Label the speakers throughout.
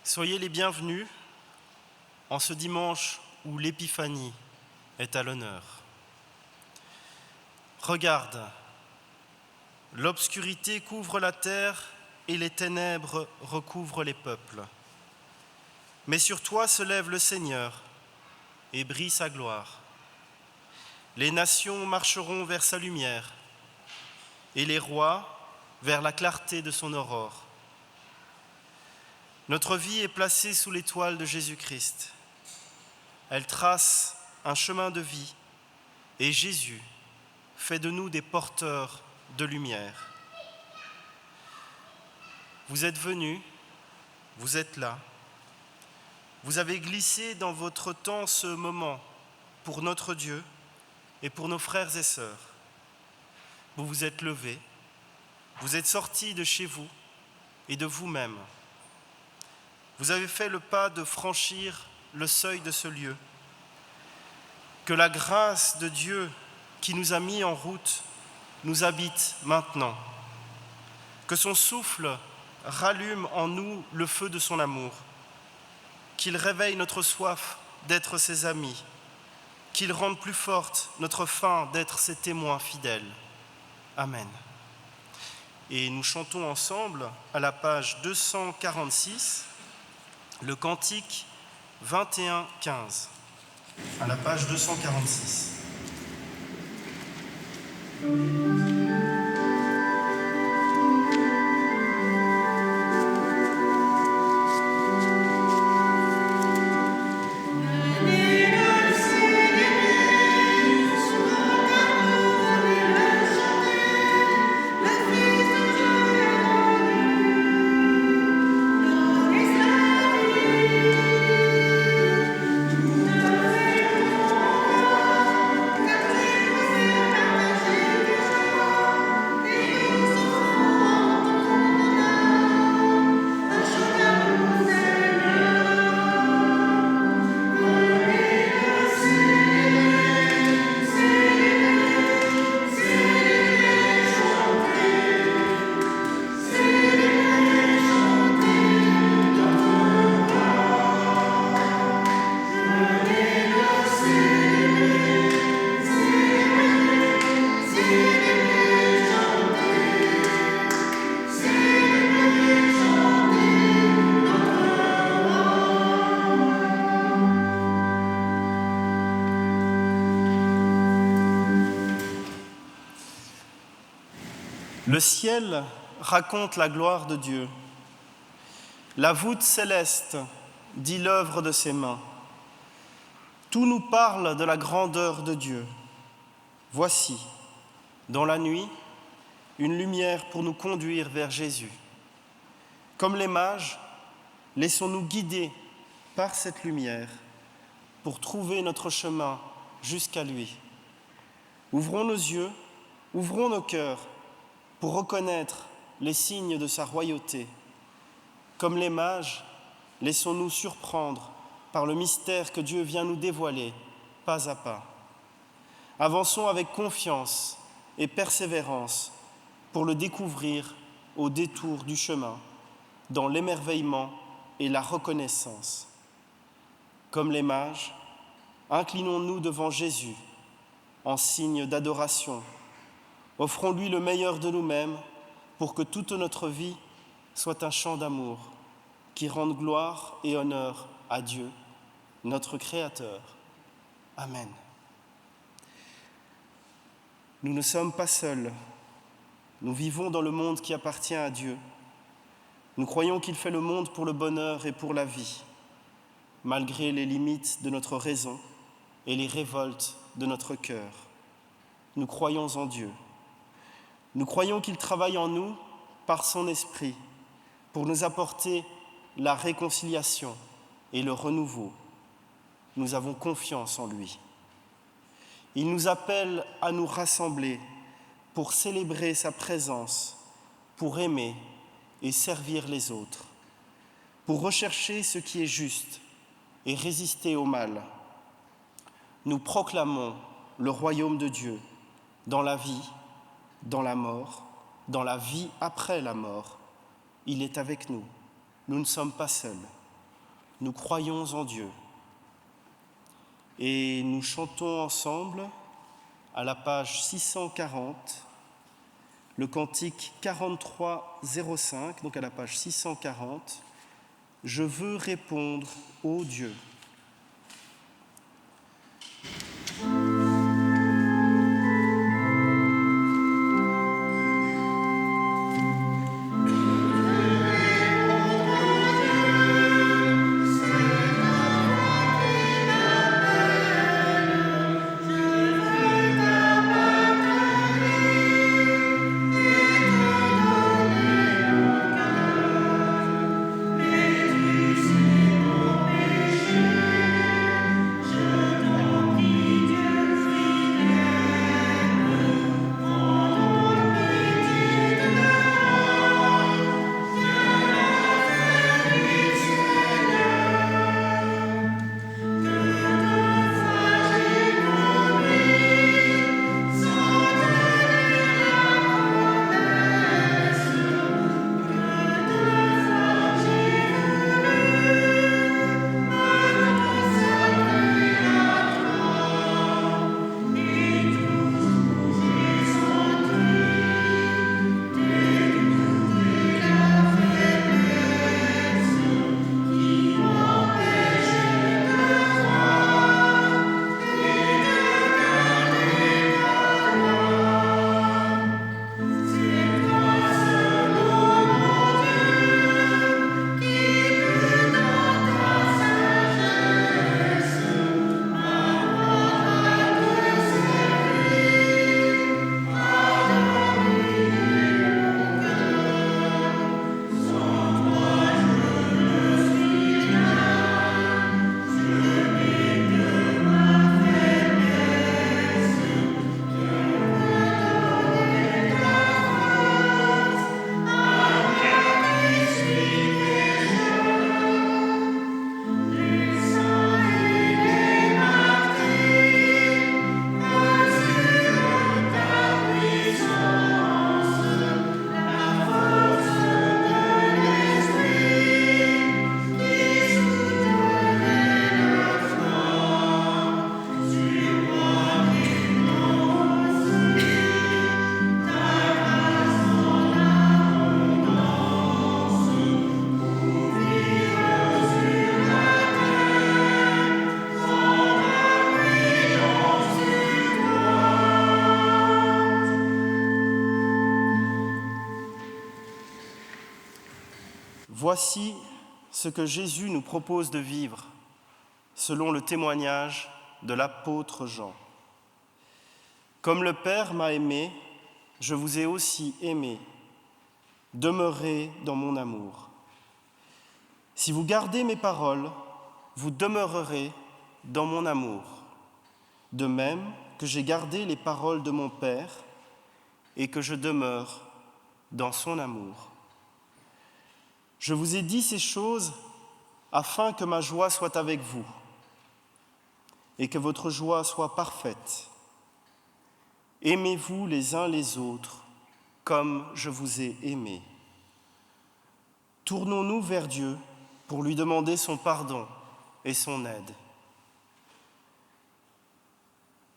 Speaker 1: Soyez les bienvenus en ce dimanche où l'Épiphanie est à l'honneur. Regarde, l'obscurité couvre la terre et les ténèbres recouvrent les peuples. Mais sur toi se lève le Seigneur et brille sa gloire. Les nations marcheront vers sa lumière et les rois vers la clarté de son aurore. Notre vie est placée sous l'étoile de Jésus-Christ. Elle trace un chemin de vie et Jésus fait de nous des porteurs de lumière. Vous êtes venus, vous êtes là. Vous avez glissé dans votre temps ce moment pour notre Dieu et pour nos frères et sœurs. Vous vous êtes levés, vous êtes sortis de chez vous et de vous-même. Vous avez fait le pas de franchir le seuil de ce lieu. Que la grâce de Dieu qui nous a mis en route nous habite maintenant. Que son souffle rallume en nous le feu de son amour. Qu'il réveille notre soif d'être ses amis. Qu'il rende plus forte notre faim d'être ses témoins fidèles. Amen. Et nous chantons ensemble à la page 246, le cantique 21-15, à la page 246. Le ciel raconte la gloire de Dieu. La voûte céleste dit l'œuvre de ses mains. Tout nous parle de la grandeur de Dieu. Voici, dans la nuit, une lumière pour nous conduire vers Jésus. Comme les mages, laissons-nous guider par cette lumière pour trouver notre chemin jusqu'à lui. Ouvrons nos yeux, ouvrons nos cœurs pour reconnaître les signes de sa royauté. Comme les mages, laissons-nous surprendre par le mystère que Dieu vient nous dévoiler, pas à pas. Avançons avec confiance et persévérance pour le découvrir au détour du chemin, dans l'émerveillement et la reconnaissance. Comme les mages, inclinons-nous devant Jésus en signe d'adoration. Offrons-lui le meilleur de nous-mêmes pour que toute notre vie soit un chant d'amour qui rende gloire et honneur à Dieu, notre Créateur. Amen. Nous ne sommes pas seuls. Nous vivons dans le monde qui appartient à Dieu. Nous croyons qu'il fait le monde pour le bonheur et pour la vie, malgré les limites de notre raison et les révoltes de notre cœur. Nous croyons en Dieu. Nous croyons qu'il travaille en nous par son esprit pour nous apporter la réconciliation et le renouveau. Nous avons confiance en lui. Il nous appelle à nous rassembler pour célébrer sa présence, pour aimer et servir les autres, pour rechercher ce qui est juste et résister au mal. Nous proclamons le royaume de Dieu dans la vie, dans la mort, dans la vie après la mort. Il est avec nous. Nous ne sommes pas seuls. nous croyons en Dieu. Et nous chantons ensemble, à la page 640, le cantique 4305, donc à la page 640, « Je veux répondre ô Dieu ». Voici ce que Jésus nous propose de vivre, selon le témoignage de l'apôtre Jean. Comme le Père m'a aimé, je vous ai aussi aimé. Demeurez dans mon amour. Si vous gardez mes paroles, vous demeurerez dans mon amour, de même que j'ai gardé les paroles de mon Père et que je demeure dans son amour. Je vous ai dit ces choses afin que ma joie soit avec vous et que votre joie soit parfaite. Aimez-vous les uns les autres comme je vous ai aimés. Tournons-nous vers Dieu pour lui demander son pardon et son aide.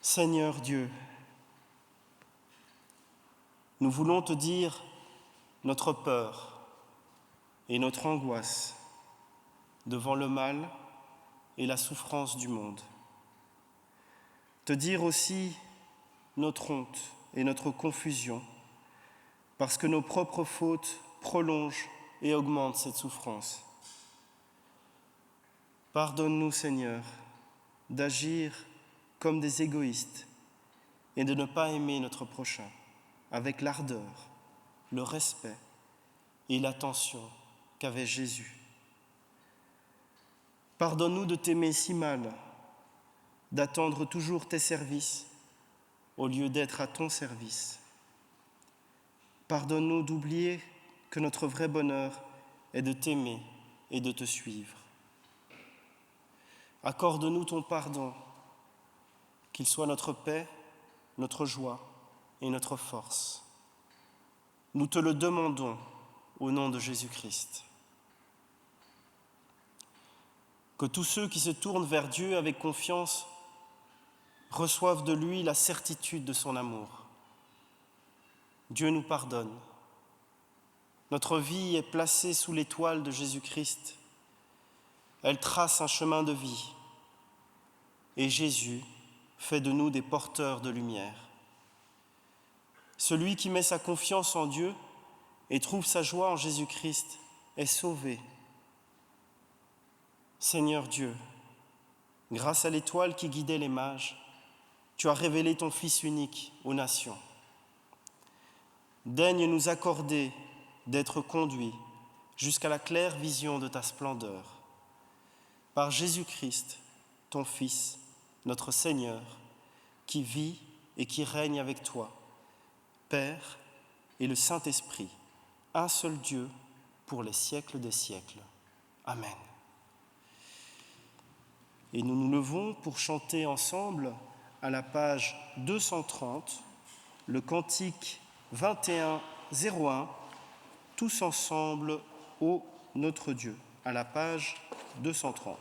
Speaker 1: Seigneur Dieu, nous voulons te dire notre peur et notre angoisse devant le mal et la souffrance du monde. Te dire aussi notre honte et notre confusion, parce que nos propres fautes prolongent et augmentent cette souffrance. Pardonne-nous, Seigneur, d'agir comme des égoïstes et de ne pas aimer notre prochain avec l'ardeur, le respect et l'attention qu'avait Jésus. Pardonne-nous de t'aimer si mal, d'attendre toujours tes services au lieu d'être à ton service. Pardonne-nous d'oublier que notre vrai bonheur est de t'aimer et de te suivre. Accorde-nous ton pardon, qu'il soit notre paix, notre joie et notre force. Nous te le demandons au nom de Jésus-Christ. que tous ceux qui se tournent vers Dieu avec confiance reçoivent de lui la certitude de son amour. Dieu nous pardonne. Notre vie est placée sous l'étoile de Jésus-Christ. Elle trace un chemin de vie. Et Jésus fait de nous des porteurs de lumière. Celui qui met sa confiance en Dieu et trouve sa joie en Jésus-Christ est sauvé. Seigneur Dieu, grâce à l'étoile qui guidait les mages, tu as révélé ton Fils unique aux nations. Daigne nous accorder d'être conduits jusqu'à la claire vision de ta splendeur. Par Jésus-Christ, ton Fils, notre Seigneur, qui vit et qui règne avec toi, Père et le Saint-Esprit, un seul Dieu pour les siècles des siècles. Amen. Et nous nous levons pour chanter ensemble à la page 230, le cantique 21-01, tous ensemble, ô notre Dieu, à la page 230.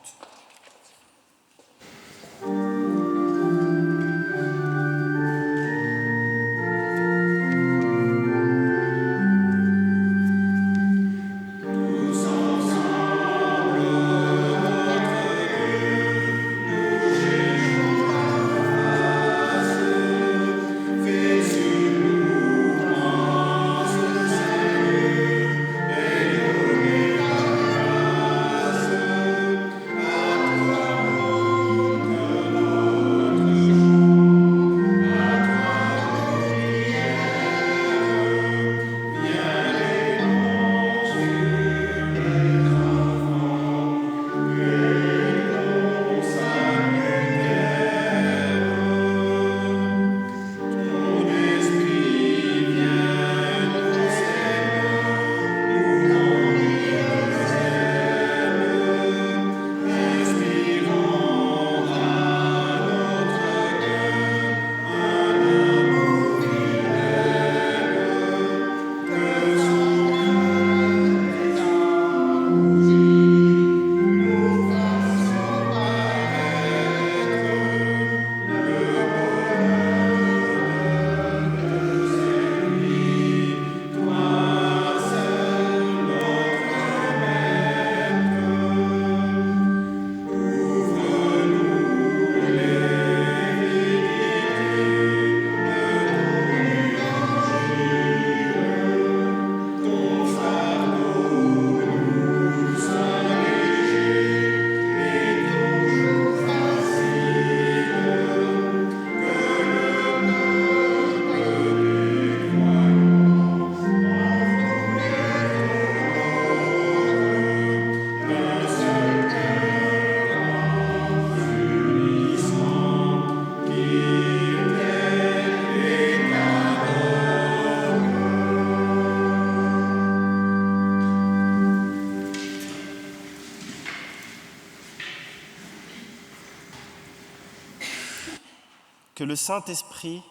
Speaker 1: Que le Saint-Esprit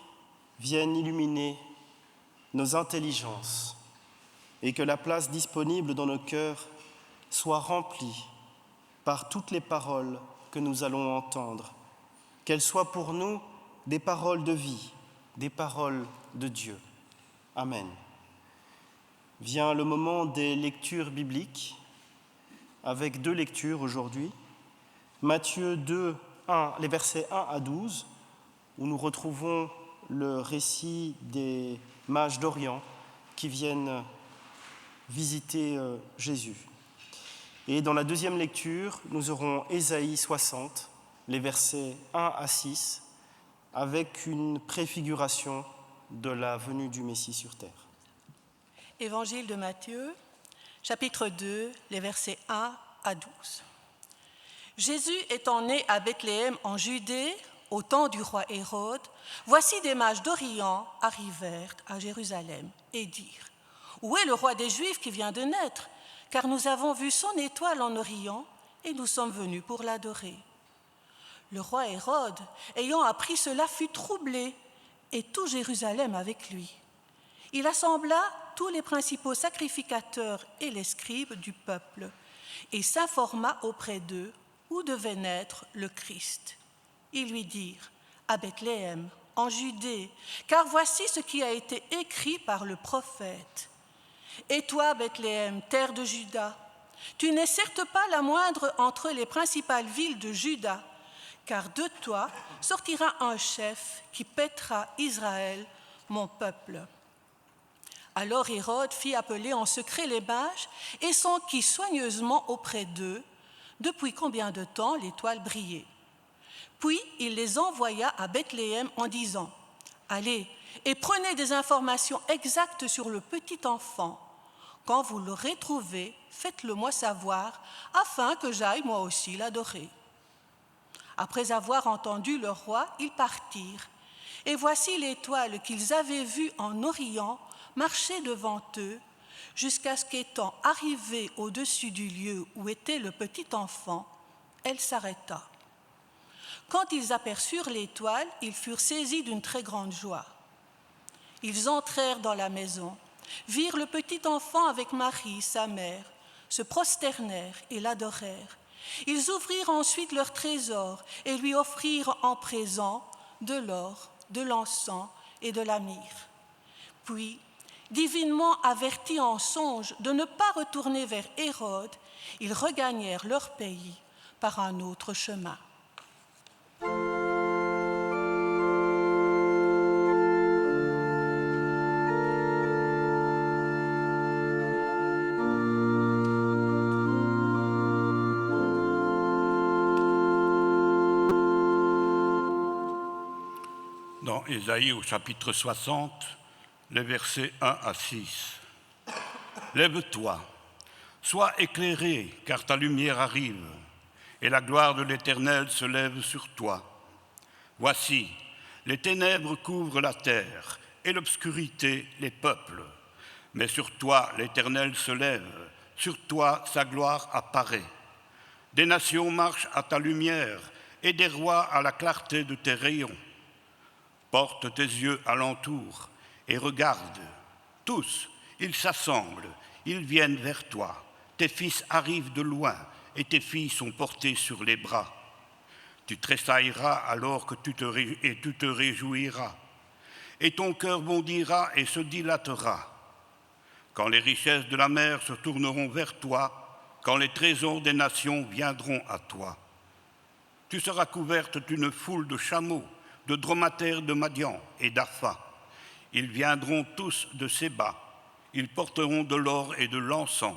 Speaker 1: vienne illuminer nos intelligences et que la place disponible dans nos cœurs soit remplie par toutes les paroles que nous allons entendre, qu'elles soient pour nous des paroles de vie, des paroles de Dieu. Amen. Vient le moment des lectures bibliques, avec 2 lectures aujourd'hui. Matthieu 2, les versets 1 à 12, où nous retrouvons le récit des mages d'Orient qui viennent visiter Jésus. Et dans la 2e lecture, nous aurons Ésaïe 60, les versets 1 à 6, avec une préfiguration de la venue du Messie sur terre.
Speaker 2: Évangile de Matthieu, chapitre 2, les versets 1 à 12. Jésus étant né à Bethléem en Judée, au temps du roi Hérode, voici des mages d'Orient arrivèrent à Jérusalem et dirent : Où est le roi des Juifs qui vient de naître ? Car nous avons vu son étoile en Orient et nous sommes venus pour l'adorer. Le roi Hérode, ayant appris cela, fut troublé et tout Jérusalem avec lui. Il assembla tous les principaux sacrificateurs et les scribes du peuple et s'informa auprès d'eux où devait naître le Christ. Ils lui dirent, à Bethléem, en Judée, car voici ce qui a été écrit par le prophète. Et toi, Bethléem, terre de Juda, tu n'es certes pas la moindre entre les principales villes de Juda, car de toi sortira un chef qui paîtra Israël, mon peuple. Alors Hérode fit appeler en secret les mages et s'enquit soigneusement auprès d'eux depuis combien de temps l'étoile brillait. Puis il les envoya à Bethléem en disant « Allez et prenez des informations exactes sur le petit enfant. Quand vous l'aurez trouvé, faites-le moi savoir, afin que j'aille moi aussi l'adorer. » Après avoir entendu le roi, ils partirent. Et voici l'étoile qu'ils avaient vue en Orient marcher devant eux, jusqu'à ce qu'étant arrivée au-dessus du lieu où était le petit enfant, elle s'arrêta. Quand ils aperçurent l'étoile, ils furent saisis d'une très grande joie. Ils entrèrent dans la maison, virent le petit enfant avec Marie, sa mère, se prosternèrent et l'adorèrent. Ils ouvrirent ensuite leur trésor et lui offrirent en présent de l'or, de l'encens et de la myrrhe. Puis, divinement avertis en songe de ne pas retourner vers Hérode, ils regagnèrent leur pays par un autre chemin.
Speaker 3: Dans Ésaïe au chapitre 60, les versets 1 à 6. Lève-toi, sois éclairé, car ta lumière arrive, et la gloire de l'Éternel se lève sur toi. Voici, les ténèbres couvrent la terre, et l'obscurité les peuples. Mais sur toi l'Éternel se lève, sur toi sa gloire apparaît. Des nations marchent à ta lumière, et des rois à la clarté de tes rayons. Porte tes yeux alentour et regarde. Tous, ils s'assemblent, ils viennent vers toi. Tes fils arrivent de loin et tes filles sont portées sur les bras. Tu tressailleras alors que tu te réjouiras. Et ton cœur bondira et se dilatera. Quand les richesses de la mer se tourneront vers toi, quand les trésors des nations viendront à toi. Tu seras couverte d'une foule de chameaux, de dromadaires de Madian et d'Apha. Ils viendront tous de Séba. Ils porteront de l'or et de l'encens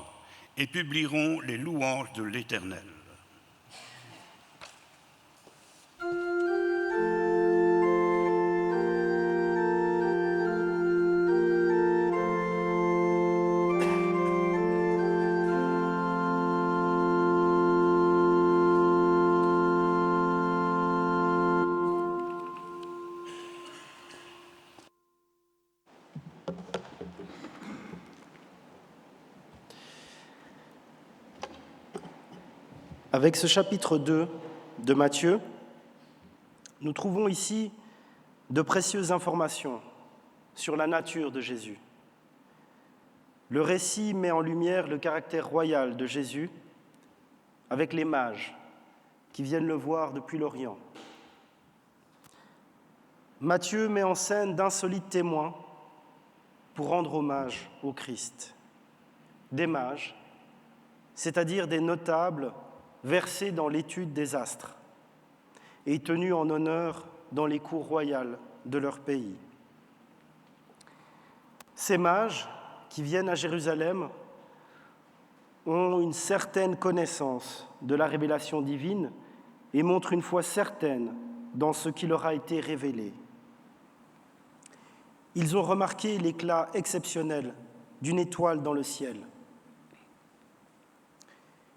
Speaker 3: et publieront les louanges de l'Éternel.
Speaker 1: Avec ce chapitre 2 de Matthieu, nous trouvons ici de précieuses informations sur la nature de Jésus. Le récit met en lumière le caractère royal de Jésus avec les mages qui viennent le voir depuis l'Orient. Matthieu met en scène d'insolites témoins pour rendre hommage au Christ. Des mages, c'est-à-dire des notables versés dans l'étude des astres et tenus en honneur dans les cours royales de leur pays. Ces mages qui viennent à Jérusalem ont une certaine connaissance de la révélation divine et montrent une foi certaine dans ce qui leur a été révélé. Ils ont remarqué l'éclat exceptionnel d'une étoile dans le ciel.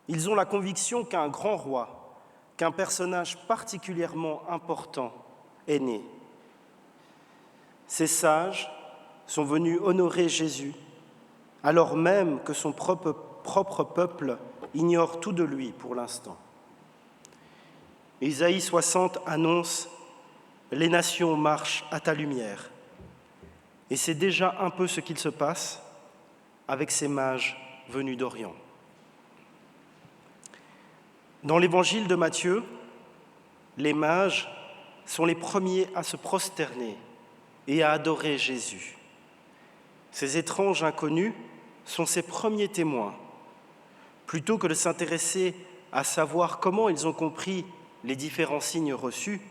Speaker 1: Ils ont la conviction qu'un grand roi, qu'un personnage particulièrement important est né. Ces sages sont venus honorer Jésus, alors même que son propre peuple ignore tout de lui pour l'instant. Ésaïe 60 annonce « Les nations marchent à ta lumière ». Et c'est déjà un peu ce qu'il se passe avec ces mages venus d'Orient. Dans l'évangile de Matthieu, les mages sont les premiers à se prosterner et à adorer Jésus. Ces étranges inconnus sont ses premiers témoins. Plutôt que de s'intéresser à savoir comment ils ont compris les différents signes reçus,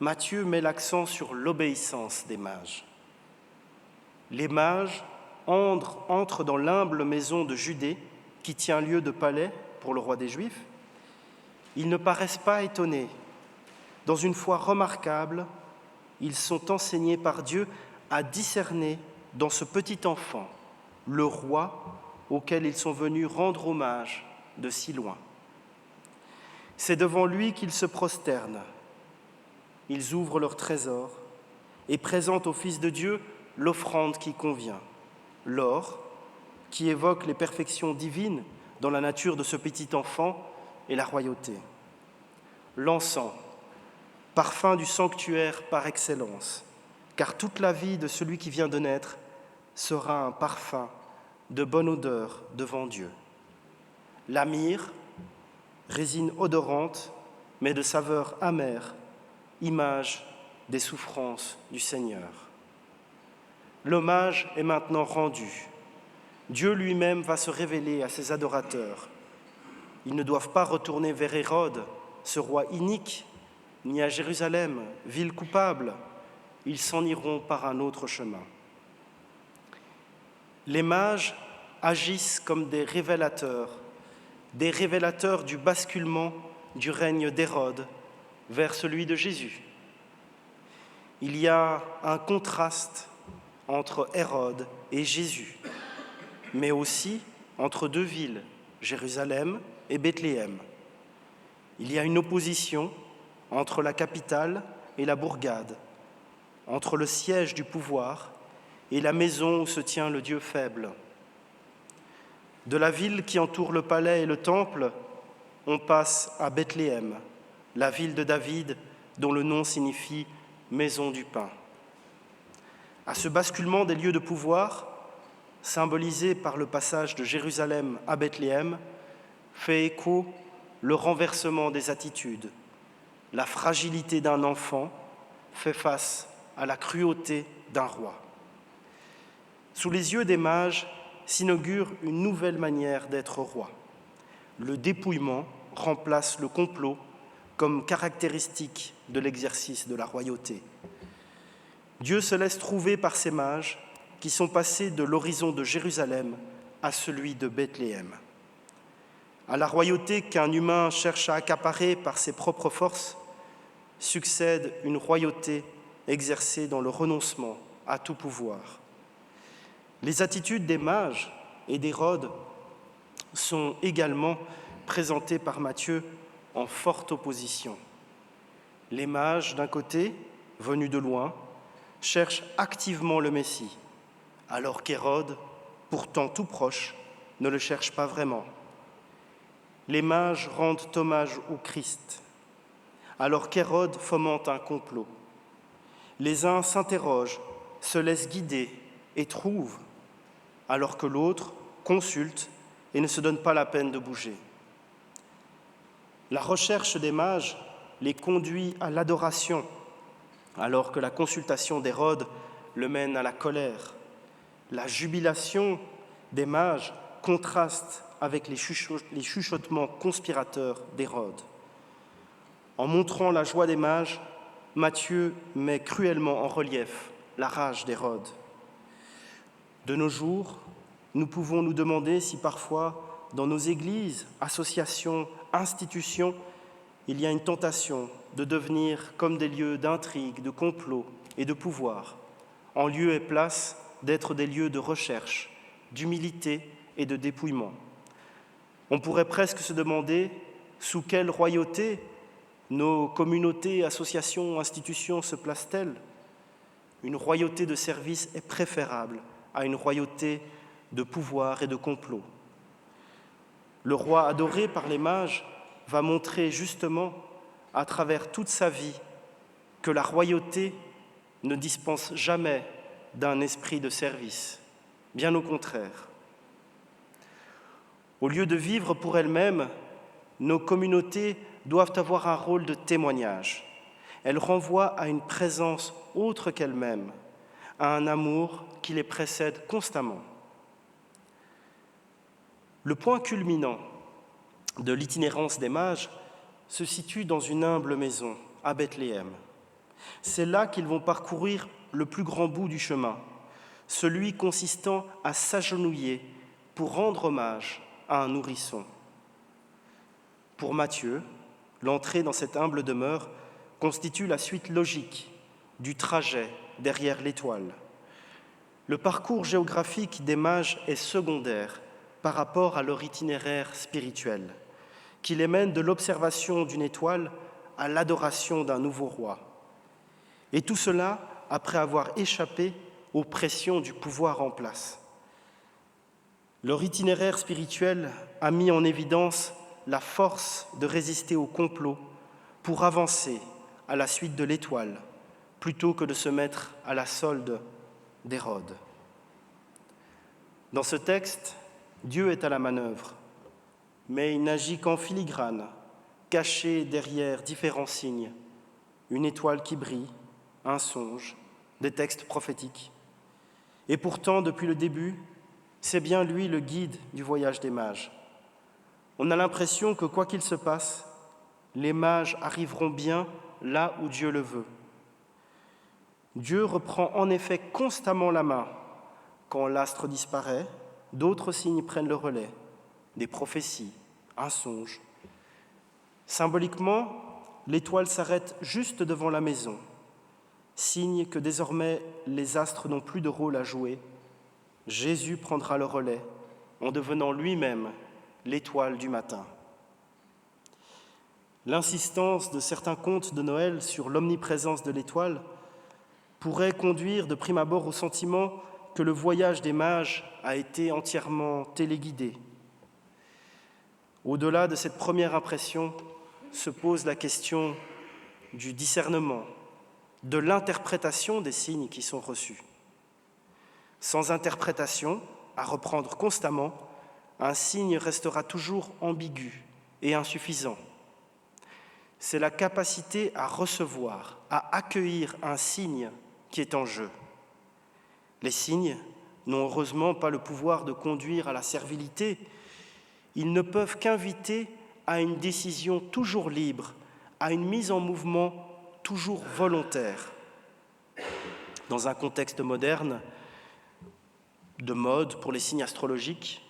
Speaker 1: Matthieu met l'accent sur l'obéissance des mages. Les mages entrent dans l'humble maison de Judée, qui tient lieu de palais pour le roi des Juifs. Ils ne paraissent pas étonnés. Dans une foi remarquable, ils sont enseignés par Dieu à discerner dans ce petit enfant le roi auquel ils sont venus rendre hommage de si loin. C'est devant lui qu'ils se prosternent. Ils ouvrent leur trésor et présentent au Fils de Dieu l'offrande qui convient, l'or qui évoque les perfections divines dans la nature de ce petit enfant et la royauté, l'encens, parfum du sanctuaire par excellence, car toute la vie de celui qui vient de naître sera un parfum de bonne odeur devant Dieu. La myrrhe, résine odorante, mais de saveur amère, image des souffrances du Seigneur. L'hommage est maintenant rendu. Dieu lui-même va se révéler à ses adorateurs. Ils ne doivent pas retourner vers Hérode, ce roi inique, ni à Jérusalem, ville coupable. Ils s'en iront par un autre chemin. Les mages agissent comme des révélateurs du basculement du règne d'Hérode vers celui de Jésus. Il y a un contraste entre Hérode et Jésus, mais aussi entre deux villes, Jérusalem et Bethléem. Il y a une opposition entre la capitale et la bourgade, entre le siège du pouvoir et la maison où se tient le Dieu faible. De la ville qui entoure le palais et le temple, on passe à Bethléem, la ville de David, dont le nom signifie « maison du pain ». À ce basculement des lieux de pouvoir, symbolisé par le passage de Jérusalem à Bethléem, fait écho le renversement des attitudes. La fragilité d'un enfant fait face à la cruauté d'un roi. Sous les yeux des mages s'inaugure une nouvelle manière d'être roi. Le dépouillement remplace le complot comme caractéristique de l'exercice de la royauté. Dieu se laisse trouver par ces mages qui sont passés de l'horizon de Jérusalem à celui de Bethléem. À la royauté qu'un humain cherche à accaparer par ses propres forces, succède une royauté exercée dans le renoncement à tout pouvoir. Les attitudes des mages et d'Hérode sont également présentées par Matthieu en forte opposition. Les mages, d'un côté, venus de loin, cherchent activement le Messie, alors qu'Hérode, pourtant tout proche, ne le cherche pas vraiment. Les mages rendent hommage au Christ, alors qu'Hérode fomente un complot. Les uns s'interrogent, se laissent guider et trouvent, alors que l'autre consulte et ne se donne pas la peine de bouger. La recherche des mages les conduit à l'adoration, alors que la consultation d'Hérode le mène à la colère. La jubilation des mages contraste avec les chuchotements conspirateurs d'Hérode. En montrant la joie des mages, Matthieu met cruellement en relief la rage d'Hérode. De nos jours, nous pouvons nous demander si parfois, dans nos églises, associations, institutions, il y a une tentation de devenir comme des lieux d'intrigue, de complot et de pouvoir, en lieu et place d'être des lieux de recherche, d'humilité et de dépouillement. On pourrait presque se demander sous quelle royauté nos communautés, associations, institutions se placent-elles ? Une royauté de service est préférable à une royauté de pouvoir et de complot. Le roi adoré par les mages va montrer justement, à travers toute sa vie, que la royauté ne dispense jamais d'un esprit de service, bien au contraire. Au lieu de vivre pour elle-même, nos communautés doivent avoir un rôle de témoignage. Elles renvoient à une présence autre qu'elles-mêmes, à un amour qui les précède constamment. Le point culminant de l'itinérance des mages se situe dans une humble maison à Bethléem. C'est là qu'ils vont parcourir le plus grand bout du chemin, celui consistant à s'agenouiller pour rendre hommage à un nourrisson. Pour Matthieu, l'entrée dans cette humble demeure constitue la suite logique du trajet derrière l'étoile. Le parcours géographique des mages est secondaire par rapport à leur itinéraire spirituel, qui les mène de l'observation d'une étoile à l'adoration d'un nouveau roi. Et tout cela après avoir échappé aux pressions du pouvoir en place. Leur itinéraire spirituel a mis en évidence la force de résister au complot pour avancer à la suite de l'étoile, plutôt que de se mettre à la solde d'Hérode. Dans ce texte, Dieu est à la manœuvre, mais il n'agit qu'en filigrane, caché derrière différents signes, une étoile qui brille, un songe, des textes prophétiques. Et pourtant, depuis le début, c'est bien lui le guide du voyage des mages. On a l'impression que quoi qu'il se passe, les mages arriveront bien là où Dieu le veut. Dieu reprend en effet constamment la main. Quand l'astre disparaît, d'autres signes prennent le relais, des prophéties, un songe. Symboliquement, l'étoile s'arrête juste devant la maison, signe que désormais les astres n'ont plus de rôle à jouer. Jésus prendra le relais en devenant lui-même l'étoile du matin. L'insistance de certains contes de Noël sur l'omniprésence de l'étoile pourrait conduire de prime abord au sentiment que le voyage des mages a été entièrement téléguidé. Au-delà de cette première impression se pose la question du discernement, de l'interprétation des signes qui sont reçus. Sans interprétation, à reprendre constamment, un signe restera toujours ambigu et insuffisant. C'est la capacité à recevoir, à accueillir un signe qui est en jeu. Les signes n'ont heureusement pas le pouvoir de conduire à la servilité. Ils ne peuvent qu'inviter à une décision toujours libre, à une mise en mouvement toujours volontaire. Dans un contexte moderne, de mode pour les signes astrologiques,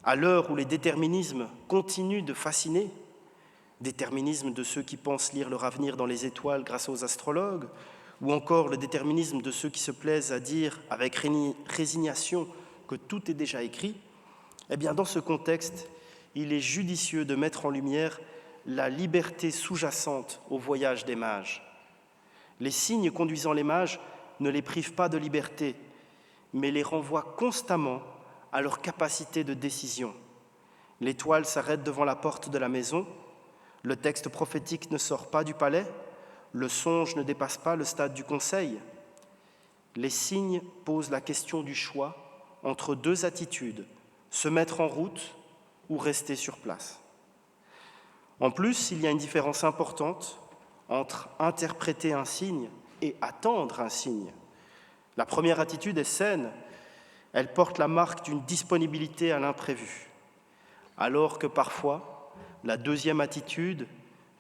Speaker 1: à l'heure où les déterminismes continuent de fasciner, déterminisme de ceux qui pensent lire leur avenir dans les étoiles grâce aux astrologues, ou encore le déterminisme de ceux qui se plaisent à dire avec résignation que tout est déjà écrit, eh bien dans ce contexte, il est judicieux de mettre en lumière la liberté sous-jacente au voyage des mages. Les signes conduisant les mages ne les privent pas de liberté, mais les renvoient constamment à leur capacité de décision. L'étoile s'arrête devant la porte de la maison, le texte prophétique ne sort pas du palais, le songe ne dépasse pas le stade du conseil. Les signes posent la question du choix entre deux attitudes, se mettre en route ou rester sur place. En plus, il y a une différence importante entre interpréter un signe et attendre un signe. La première attitude est saine, elle porte la marque d'une disponibilité à l'imprévu, alors que parfois, la deuxième attitude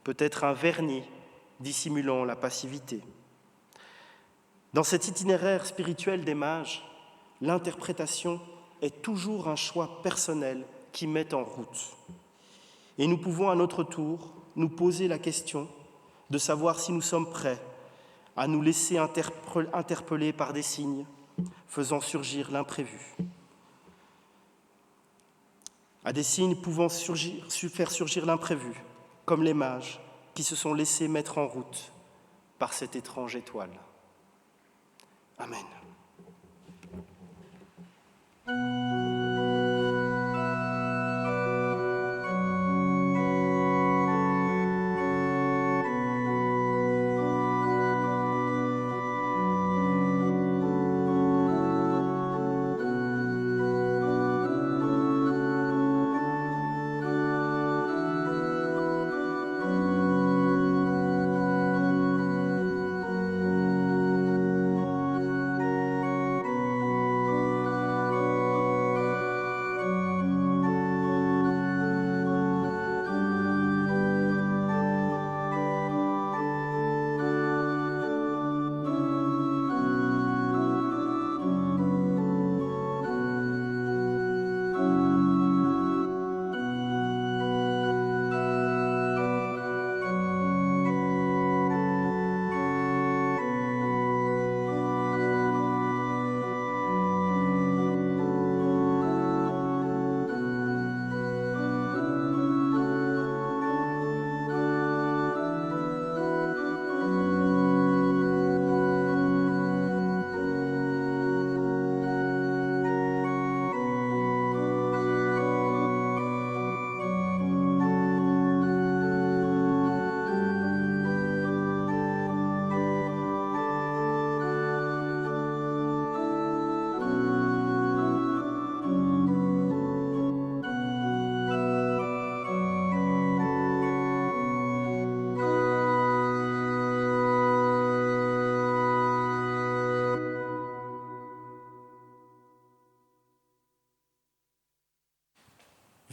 Speaker 1: peut être un vernis dissimulant la passivité. Dans cet itinéraire spirituel des mages, l'interprétation est toujours un choix personnel qui met en route. Et nous pouvons à notre tour nous poser la question de savoir si nous sommes prêts à nous laisser interpeller par des signes faisant surgir l'imprévu, à des signes pouvant faire surgir l'imprévu, comme les mages qui se sont laissés mettre en route par cette étrange étoile. Amen.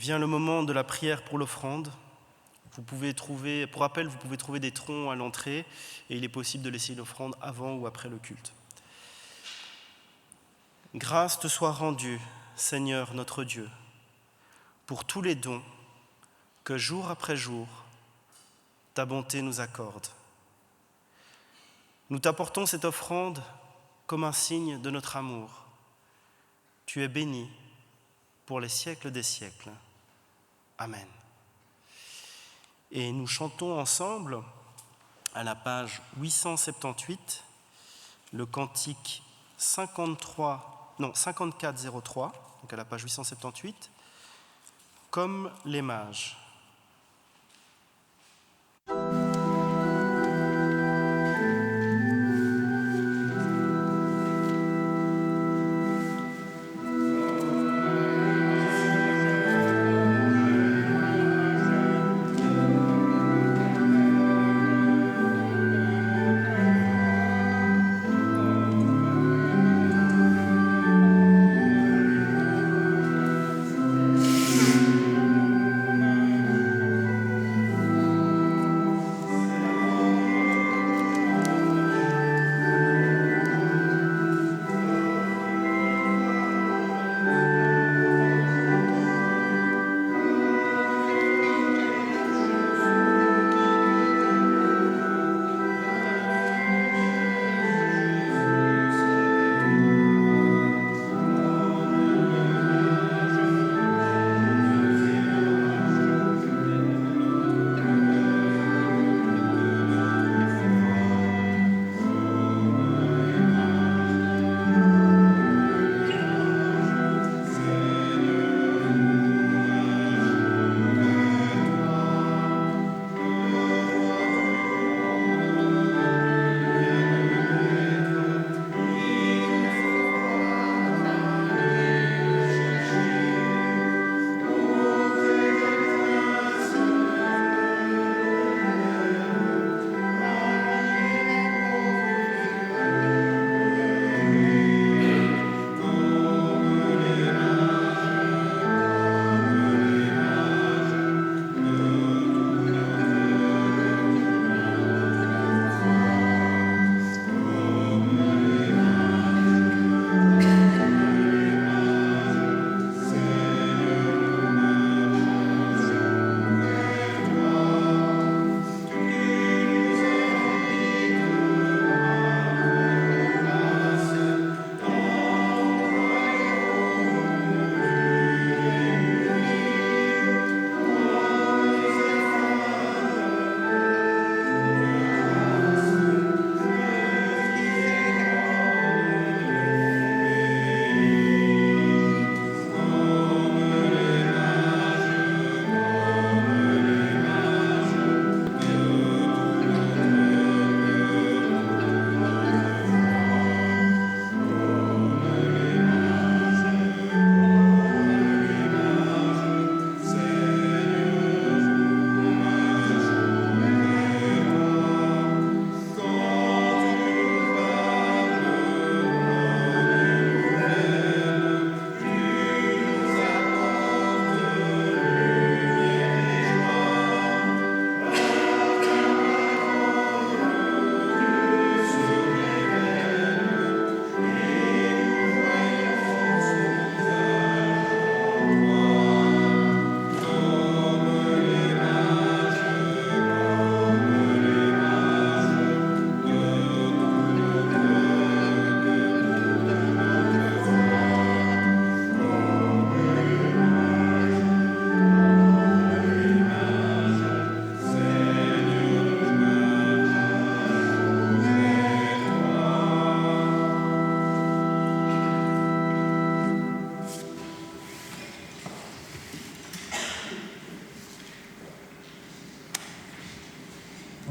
Speaker 1: Vient le moment de la prière pour l'offrande. Pour rappel, vous pouvez trouver des troncs à l'entrée et il est possible de laisser une offrande avant ou après le culte. Grâce te soit rendue, Seigneur notre Dieu, pour tous les dons que jour après jour, ta bonté nous accorde. Nous t'apportons cette offrande comme un signe de notre amour. Tu es béni pour les siècles des siècles. Amen. Et nous chantons ensemble, à la page 878, le cantique 5403, donc à la page 878, comme les mages.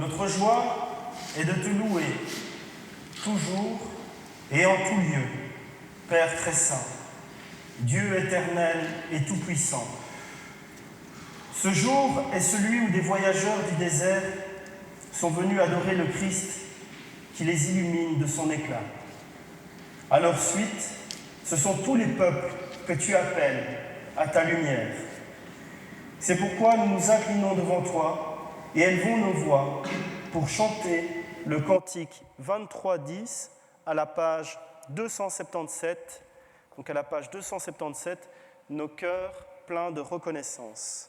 Speaker 1: Notre joie est de te louer, toujours et en tout lieu, Père très saint, Dieu éternel et tout-puissant. Ce jour est celui où des voyageurs du désert sont venus adorer le Christ qui les illumine de son éclat. À leur suite, ce sont tous les peuples que tu appelles à ta lumière. C'est pourquoi nous nous inclinons devant toi et élevons nos voix pour chanter le cantique 23-10 à la page 277. Donc à la page 277, nos cœurs pleins de reconnaissance.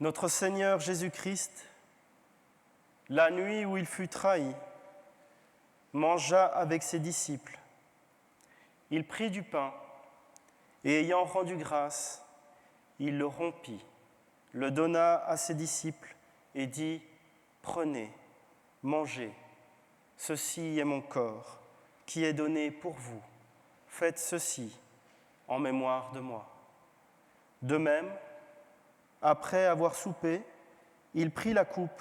Speaker 1: Notre Seigneur Jésus-Christ, la nuit où il fut trahi, mangea avec ses disciples. Il prit du pain et ayant rendu grâce, il le rompit, le donna à ses disciples et dit : « Prenez, mangez, ceci est mon corps qui est donné pour vous. Faites ceci en mémoire de moi. » De même, après avoir soupé, il prit la coupe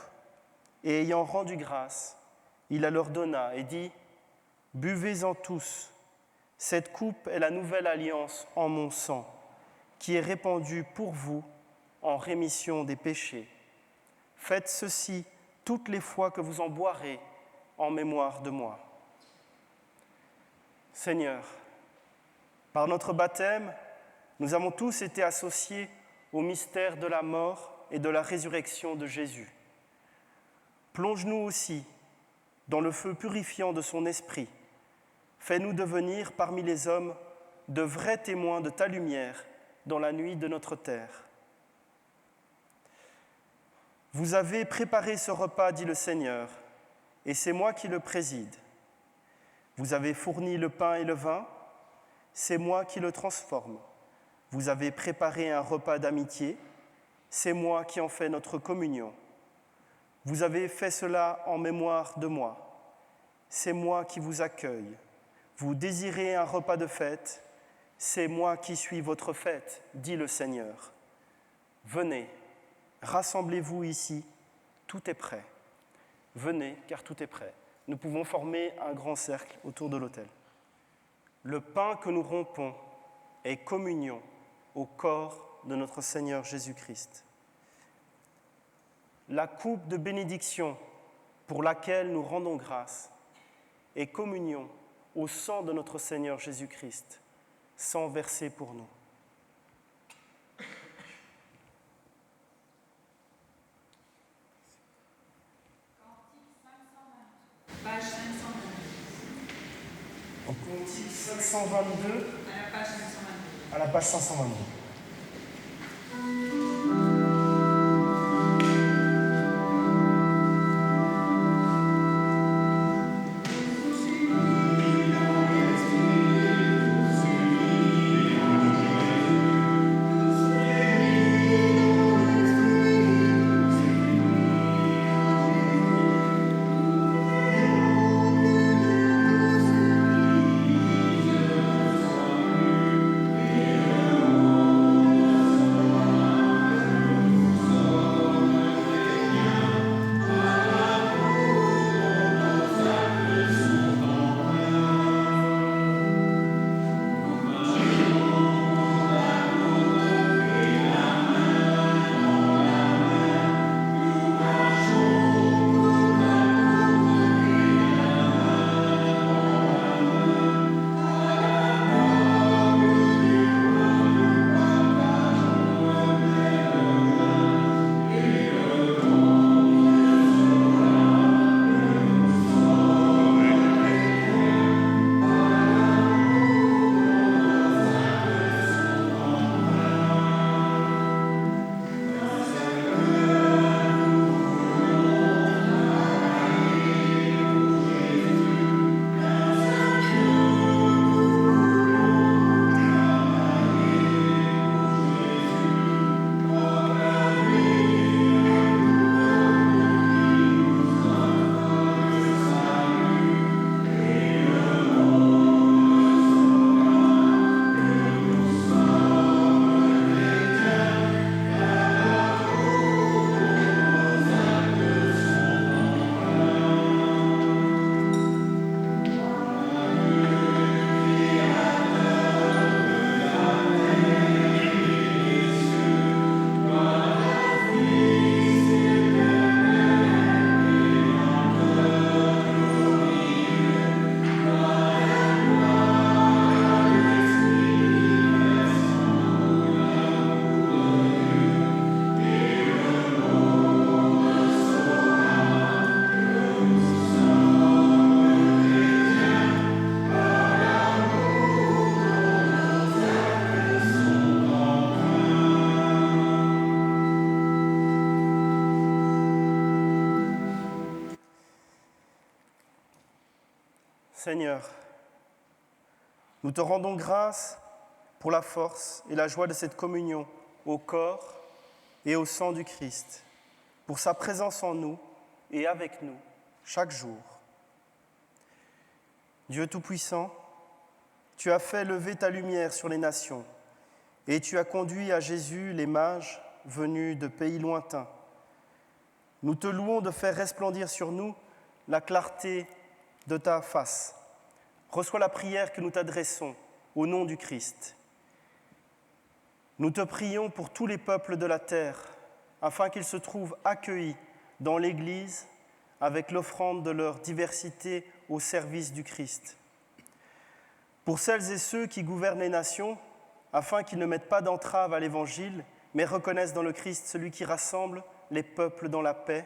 Speaker 1: et ayant rendu grâce, il la leur donna et dit : « Buvez-en tous, cette coupe est la nouvelle alliance en mon sang, qui est répandue pour vous en rémission des péchés. Faites ceci toutes les fois que vous en boirez en mémoire de moi. » Seigneur, par notre baptême, nous avons tous été associés au mystère de la mort et de la résurrection de Jésus. Plonge-nous aussi dans le feu purifiant de son esprit. Fais-nous devenir parmi les hommes de vrais témoins de ta lumière dans la nuit de notre terre. Vous avez préparé ce repas, dit le Seigneur, et c'est moi qui le préside. Vous avez fourni le pain et le vin, c'est moi qui le transforme. Vous avez préparé un repas d'amitié, c'est moi qui en fais notre communion. Vous avez fait cela en mémoire de moi, c'est moi qui vous accueille. Vous désirez un repas de fête, c'est moi qui suis votre fête, dit le Seigneur. Venez, rassemblez-vous ici, tout est prêt. Venez, car tout est prêt. Nous pouvons former un grand cercle autour de l'autel. Le pain que nous rompons est communion au corps de notre Seigneur Jésus-Christ. La coupe de bénédiction pour laquelle nous rendons grâce est communion au sang de notre Seigneur Jésus-Christ, sang versé pour nous.
Speaker 4: Page 522.
Speaker 1: En Cantique 522
Speaker 4: À la page 522.
Speaker 1: à la page 522.
Speaker 4: Amen.
Speaker 1: Seigneur, nous te rendons grâce pour la force et la joie de cette communion au corps et au sang du Christ, pour sa présence en nous et avec nous chaque jour. Dieu Tout-Puissant, tu as fait lever ta lumière sur les nations et tu as conduit à Jésus les mages venus de pays lointains. Nous te louons de faire resplendir sur nous la clarté de ta face. Reçois la prière que nous t'adressons au nom du Christ. Nous te prions pour tous les peuples de la terre, afin qu'ils se trouvent accueillis dans l'Église avec l'offrande de leur diversité au service du Christ. Pour celles et ceux qui gouvernent les nations, afin qu'ils ne mettent pas d'entrave à l'Évangile, mais reconnaissent dans le Christ celui qui rassemble les peuples dans la paix,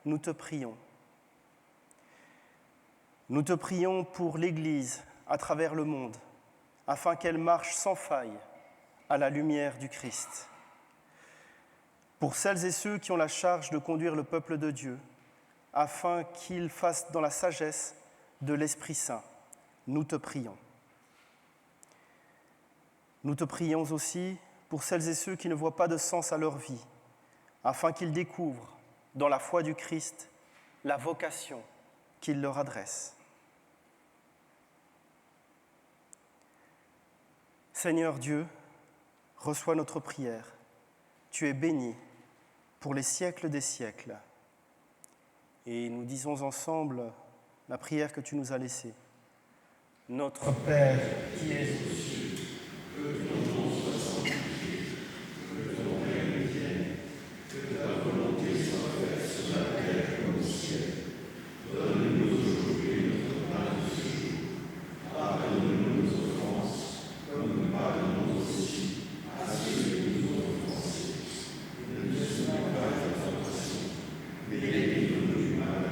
Speaker 1: nous te prions. Nous te prions pour l'Église à travers le monde, afin qu'elle marche sans faille à la lumière du Christ. Pour celles et ceux qui ont la charge de conduire le peuple de Dieu, afin qu'ils fassent dans la sagesse de l'Esprit Saint, nous te prions. Nous te prions aussi pour celles et ceux qui ne voient pas de sens à leur vie, afin qu'ils découvrent, dans la foi du Christ, la vocation qu'il leur adresse. Seigneur Dieu, reçois notre prière. Tu es béni pour les siècles des siècles. Et nous disons ensemble la prière que tu nous as laissée. Notre Père qui es aux cieux, que ton nom soit sanctifié, que ton règne vienne, que ta volonté soit faite sur la terre comme au ciel. Donne-nous aujourd'hui notre pain de ce jour. Pardonne-nous nos offenses, comme nous pardonnons aussi à ceux qui nous ont offensés. Ne nous soumets pas à la tentation, mais délivre-nous du mal,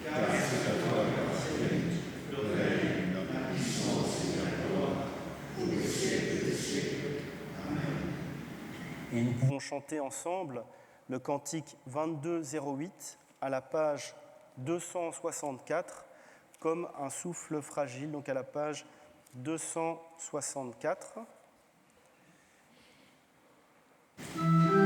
Speaker 1: car c'est à toi qu'appartiennent le règne, la puissance et la gloire, pour les siècles des siècles. Amen. Et nous pouvons chanter ensemble le cantique 2208 à la page 264, comme un souffle fragile, donc à la page 264.
Speaker 5: Amen.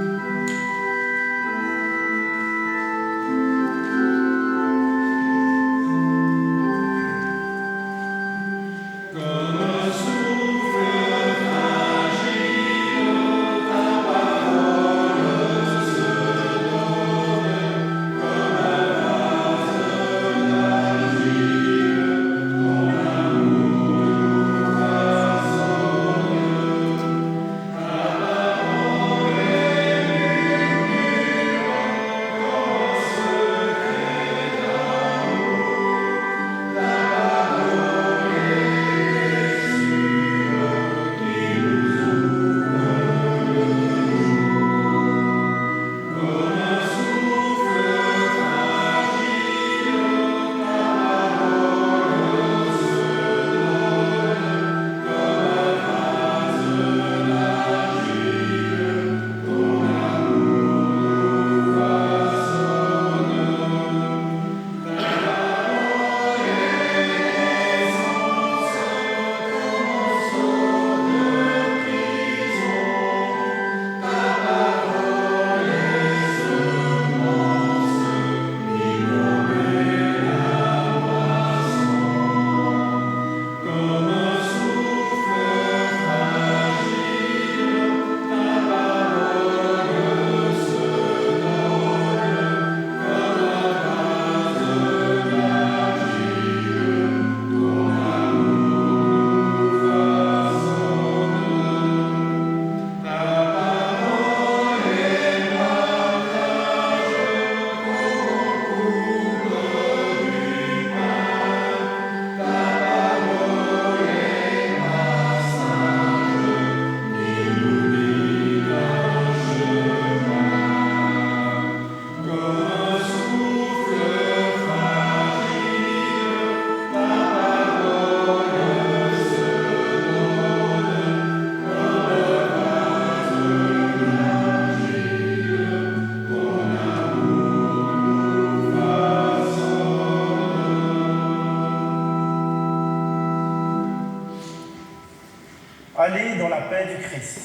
Speaker 1: Christ.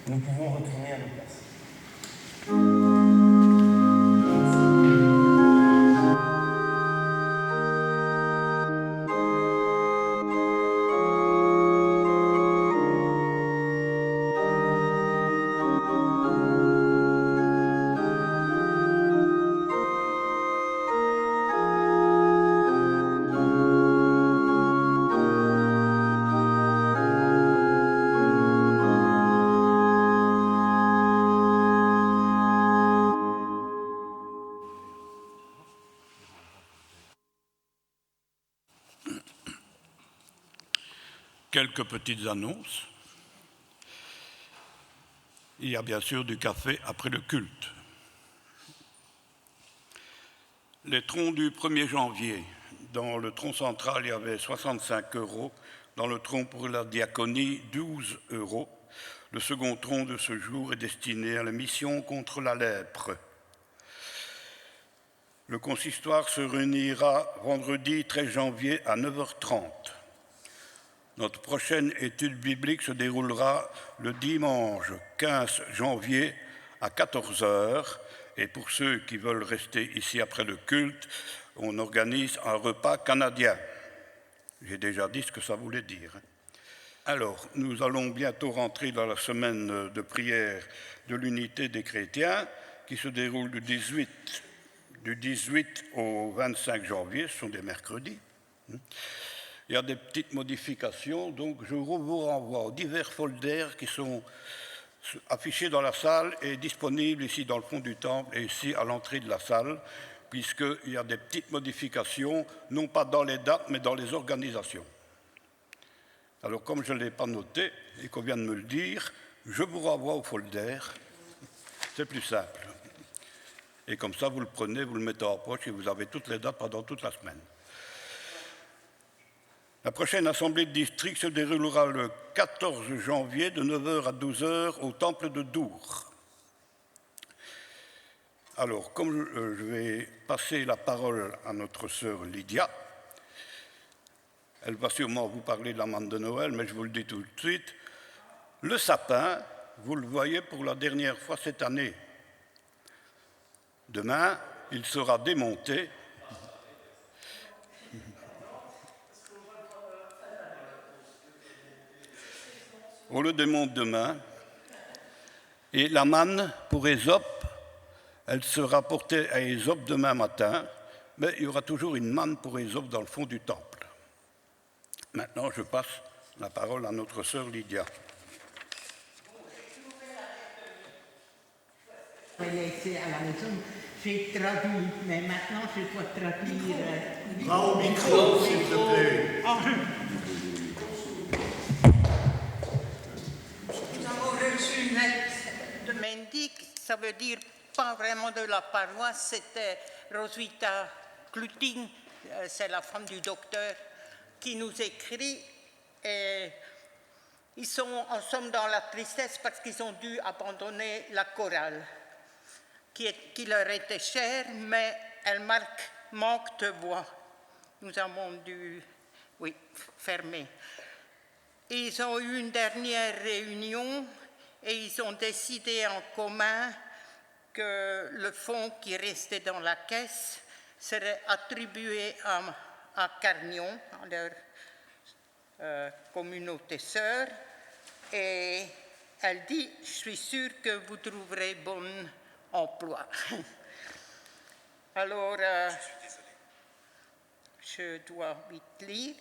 Speaker 1: Nous pouvons retourner à nos places.
Speaker 3: Quelques petites annonces. Il y a bien sûr du café après le culte. Les troncs du 1er janvier, dans le tronc central, il y avait 65 €. Dans le tronc pour la diaconie, 12 €. Le second tronc de ce jour est destiné à la mission contre la lèpre. Le consistoire se réunira vendredi 13 janvier à 9h30. Notre prochaine étude biblique se déroulera le dimanche 15 janvier à 14h. Et pour ceux qui veulent rester ici après le culte, on organise un repas canadien. J'ai déjà dit ce que ça voulait dire. Alors, nous allons bientôt rentrer dans la semaine de prière de l'unité des chrétiens qui se déroule du 18 au 25 janvier, ce sont des mercredis. Il y a des petites modifications, donc je vous renvoie aux divers folders qui sont affichés dans la salle et disponibles ici dans le fond du temple et ici à l'entrée de la salle, puisqu'il y a des petites modifications, non pas dans les dates, mais dans les organisations. Alors, comme je ne l'ai pas noté et qu'on vient de me le dire, je vous renvoie au folder. C'est plus simple. Et comme ça, vous le prenez, vous le mettez en poche et vous avez toutes les dates pendant toute la semaine. La prochaine assemblée de district se déroulera le 14 janvier de 9h à 12h au temple de Dour. Alors, comme je vais passer la parole à notre sœur Lydia, elle va sûrement vous parler de la manne de Noël, mais je vous le dis tout de suite, le sapin, vous le voyez pour la dernière fois cette année. Demain, il sera démonté. On le démonte demain. Et la manne pour Ésope, elle sera portée à Ésope demain matin, mais il y aura toujours une manne pour Ésope dans le fond du temple. Maintenant, je passe la parole à notre sœur Lydia.
Speaker 5: Elle était à la maison, j'ai traduit, mais maintenant je dois traduire.
Speaker 6: Va au micro, s'il te plaît.
Speaker 5: Nous avons reçu une lettre de Mendic, ça veut dire pas vraiment de la paroisse, c'était Roswitha Klutin, c'est la femme du docteur, qui nous écrit. Et ils sont en somme dans la tristesse parce qu'ils ont dû abandonner la chorale, qui leur était chère, mais elle manque de voix. Nous avons dû, fermer. Ils ont eu une dernière réunion et ils ont décidé en commun que le fonds qui restait dans la caisse serait attribué à Carnion, à leur communauté sœur. Et elle dit, je suis sûre que vous trouverez bon emploi. Alors, je dois vite lire.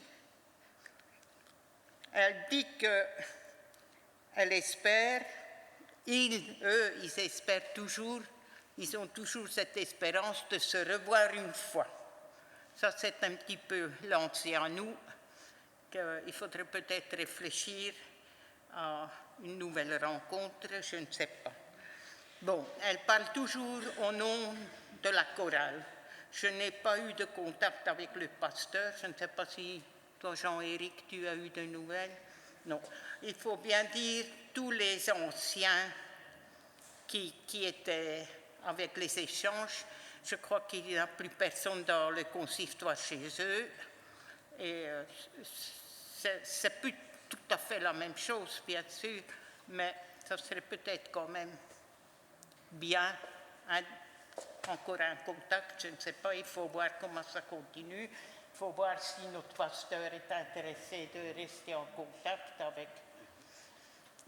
Speaker 5: Elle dit qu'elle espère, ils espèrent toujours, ils ont toujours cette espérance de se revoir une fois. Ça, c'est un petit peu lancé à nous, qu'il faudrait peut-être réfléchir à une nouvelle rencontre, je ne sais pas. Bon, elle parle toujours au nom de la chorale. Je n'ai pas eu de contact avec le pasteur, je ne sais pas si toi, Jean-Éric, tu as eu de nouvelles? Non. Il faut bien dire tous les anciens qui étaient avec les échanges. Je crois qu'il n'y a plus personne dans le consistoire chez eux. Et c'est plus tout à fait la même chose, bien sûr, mais ça serait peut-être quand même bien encore un contact, je ne sais pas, il faut voir comment ça continue, il faut voir si notre pasteur est intéressé de rester en contact avec.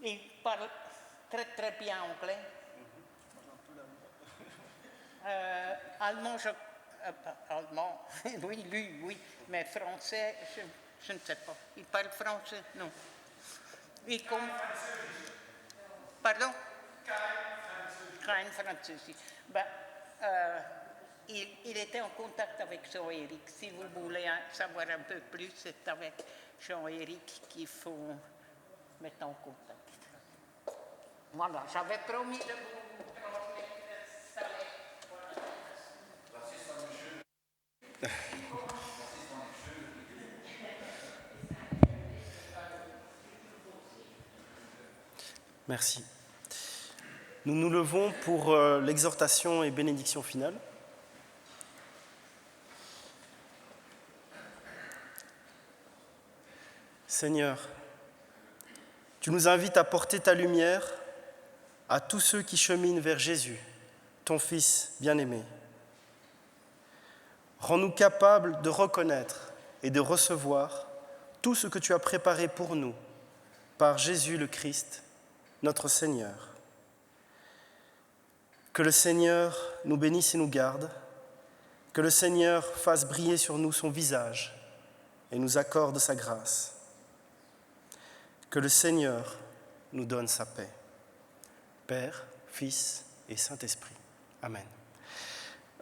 Speaker 5: Il parle très très bien anglais. Allemand, allemand, oui, lui, oui, mais français, je ne sais pas. Il parle français? Non. Pardon? Kein Französisch. Ben, il était en contact avec Jean-Éric. Si vous voulez savoir un peu plus, c'est avec Jean-Éric qu'il faut mettre en contact. Voilà, j'avais promis de vous transmettre ça.
Speaker 1: Merci. Nous nous levons pour l'exhortation et bénédiction finale. Seigneur, tu nous invites à porter ta lumière à tous ceux qui cheminent vers Jésus, ton Fils bien-aimé. Rends-nous capables de reconnaître et de recevoir tout ce que tu as préparé pour nous par Jésus le Christ, notre Seigneur. Que le Seigneur nous bénisse et nous garde, que le Seigneur fasse briller sur nous son visage et nous accorde sa grâce. Que le Seigneur nous donne sa paix. Père, Fils et Saint-Esprit. Amen.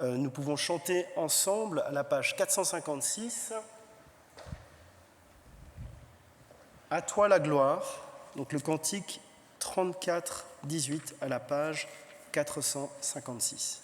Speaker 1: Nous pouvons chanter ensemble à la page 456. À toi la gloire, donc le cantique 34-18 à la page 456.